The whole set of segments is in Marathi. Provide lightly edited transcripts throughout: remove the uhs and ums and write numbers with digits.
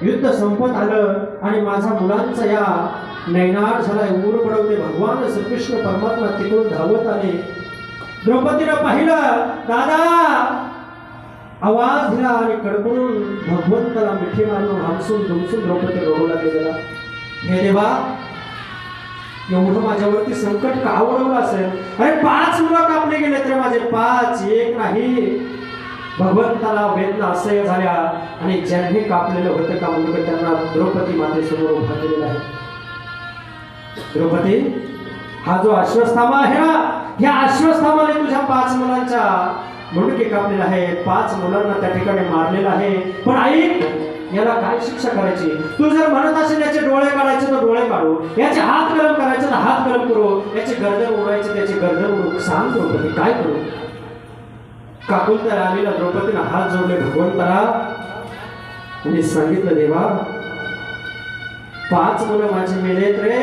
युद्ध संपत आलं आणि माझ्या मुलांचा या नैनाट झालाय ऊर पडवते भगवान श्रीकृष्ण परमात्मा तिकडून धावत आले द्रौपदीनं पाहिलं दादा आवाज दिला आणि कडकडून भगवंताला मिठी मारून हमसून धुमसून द्रौपदी रडू लागली गेला हे देवा एवढं माझ्यावरती संकट का ओढवलं असेल अरे 5 मुलं कापले गेले तर माझे 5 एक नाही भगवंताला वेदना असह्य झाल्या आणि ज्यांनी कापलेलं होतं का मुलगा त्यांना द्रौपदी मातेसमोर उभा केलेला आहे द्रौपदी हा जो अश्वत्थामा आहे ना ह्या अश्वत्थामाने तुझ्या 5 मुलांच्या मुंडके कापलेला आहे 5 मुलांना त्या ठिकाणी मारलेला आहे पण ऐक याला काय शिक्षा करायची तू जर म्हणत असेल याचे डोळे काढायचे तर डोळे काढू याचे हात गरम करायचे तर हात गरम करू याचे गर्दन उडवायचे त्याचे गर्दन उडू सांग द्रौपदी काय करू काकुलता राणीला द्रौपदीने हात जोडले भगवंताला आणि सांगितलं देवा 5 मुलं माझे मेलेत रे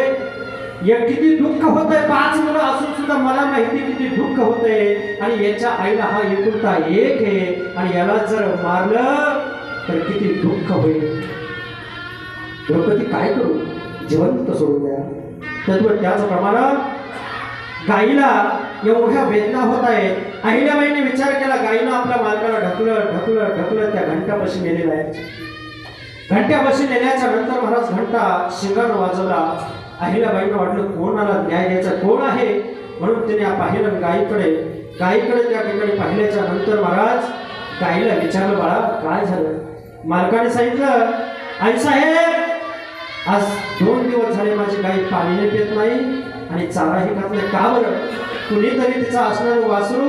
या किती दुःख होतंय 5 मुलं असून सुद्धा मला माहिती किती दुःख होतंय आणि याच्या आईला हा एकुलता एक आहे आणि याला जर मारलं तर किती दुःख होईल द्रौपदी काय करू जिवंत सोडून द्या तत्व त्याचप्रमाणे गाईला एवढ्या वेदना होत आहेत अहिल्याबाईने विचार केला गाईनं आपल्या मालकाला ढकलत त्या घंटापाशी नेलेला आहे घंट्यापाशी नेल्याच्या नंतर महाराज घंटा शिंगानं वाजवला अहिल्याबाईंना वाटलं कोण आला न्याय द्यायचा कोण आहे म्हणून तिने पाहिलं गाईकडे त्या ठिकाणी पाहिल्याच्या नंतर महाराज गाईला विचारलं बाळा काय झालं मालकाने सांगितलं आई साहेब आज 2 दिवस झाले माझी गाई पाणी पित नाही आणि चाराही खात नाही का बरं कुणीतरी तिचा असणारं वासरू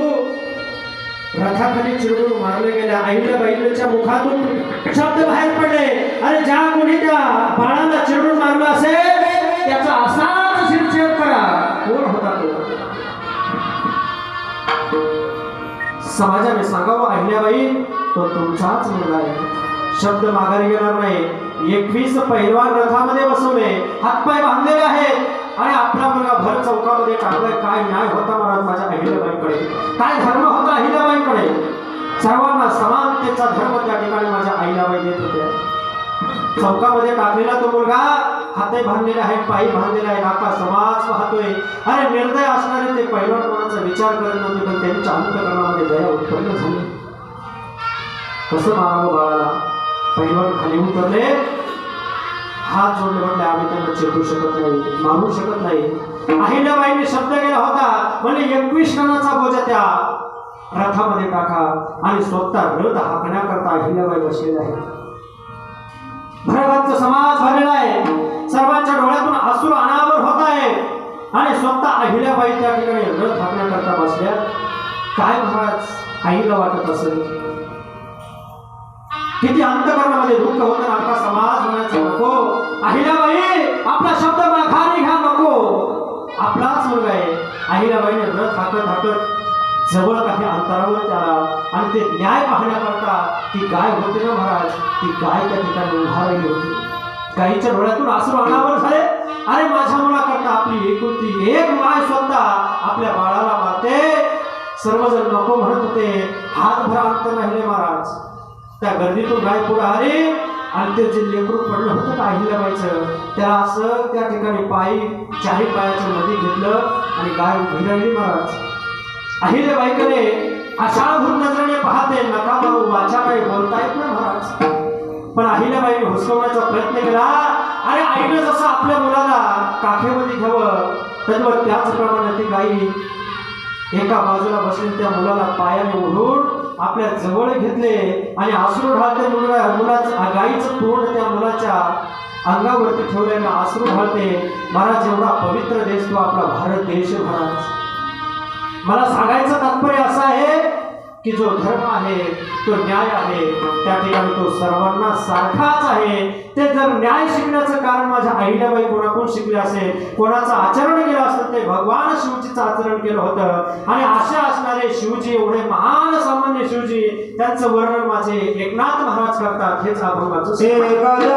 रथाखाली चिरडून मारले गेल्या अहिल्याबाईंच्या मुखातून शब्द बाहेर पडले अरे ज्या कोणी त्या बाळाला चिरडून मारलं असेल त्याचा असाच शिरछेद करा कोण होता तो समाजाने सांगावं अहिल्याबाई तो तुमचाच मुलगा आहे शब्द माघारी घेणार नाही 21 पैलवान रथामध्ये बसवले हातपाय बांधलेले आहेत आणि आपला मुलगा भर चौकामध्ये टाकलाय काय न्याय होता महाराज माझ्या अहिल्याबाईंकडे काय धर्म होता अहिल्याबाईंकडे सर्वांना समानतेचा धर्म त्या ठिकाणी माझ्या अहिल्याबाई देत होत्या चौकामध्ये टाकलेला तो मुलगा हाते बांधलेले आहेत पायी बांधलेले आहेत आका समाज पाहतोय अरे निर्दय असणारे ते पैलवान कोणाचा विचार करत नव्हते पण त्यांच्या अंतःकरणामध्ये दया उत्पन्न झाली कसं मारावं बाळाला पैलवान खाली उतरले हात जोडले म्हटले आम्ही त्यांना चेपू शकत नाही मारू शकत नाही अहिल्याबाईंनी शब्द केला होता म्हणजे 21 टनाचा बोजा त्या रथामध्ये टाका आणि स्वतः रथ हाकण्याकरता अहिल्याबाई बसलेले आहेत भरगच्च समाज भरलेला आहे सर्वांच्या डोळ्यातून अश्रू अनावर होत आहे आणि स्वतः अहिल्याबाई त्या ठिकाणी रथ हाकण्याकरता बसल्या काय महाराज आईला वाटत असेल किती अंतःकरणामध्ये दुःख होतं आपला समाज म्हणायचं नको अहिल्याबाई आपला शब्द माघारी घ्या नको आपलाच मुलगा आहे अहिल्याबाईने रथ हाकत जवळ काही अंतरावर त्याला आणि ते न्याय पाहण्याकरता ती गाय होती ना महाराज ती गाय त्या ठिकाणी उभा राहिली होती गायीच्या डोळ्यातून अश्रू अनावर झाले अरे माझ्या मुलाकरता आपली एकुलती एक माय स्वतः आपल्या बाळाला मारते सर्वजण नको म्हणत होते हातभर अंत नाही महाराज त्या गर्दीतून गाय पुढे आली आणि ते जे लेकरू पडलं होतं का अहिल्याबाईचं त्याला असं त्या ठिकाणी पायी 4 पायाच्या मध्ये घेतलं आणि गाय उभी राहिली महाराज अहिल्याबाईकडे आशाभूत नजरेने पाहते नका भाऊ वाचा काही बोलता येत नाही महाराज पण अहिल्याबाईने हुसकवण्याचा प्रयत्न केला अरे आईने जसं आपल्या मुलाला काखेमध्ये घ्यावं तद्व त्याचप्रमाणे ती गाई एका बाजूला बसून त्या मुलाला पायाने ओढून आपल्या जवळ घेतले आणि अश्रू ढाळते मुलाचं गाईचं तोंड त्या मुलाच्या अंगावरती ठेवल्याने अश्रू ढाळते महाराज एवढा पवित्र देश तो आपला भारत देश महाराज मला सांगायचं तात्पर्य असं आहे की जो धर्म आहे तो न्याय आहे त्या ठिकाणी तो सर्वांना सारखाच आहे ते जर न्याय शिकण्याचं कारण माझ्या अहिल्याबाई कोणाकडून शिकले असेल कोणाचं आचरण केलं असेल ते भगवान शिवजीचं आचरण केलं होतं आणि असे असणारे शिवजी एवढे महान सामान्य शिवजी त्यांचं वर्णन माझे एकनाथ महाराज करतात हेच अभंगाचं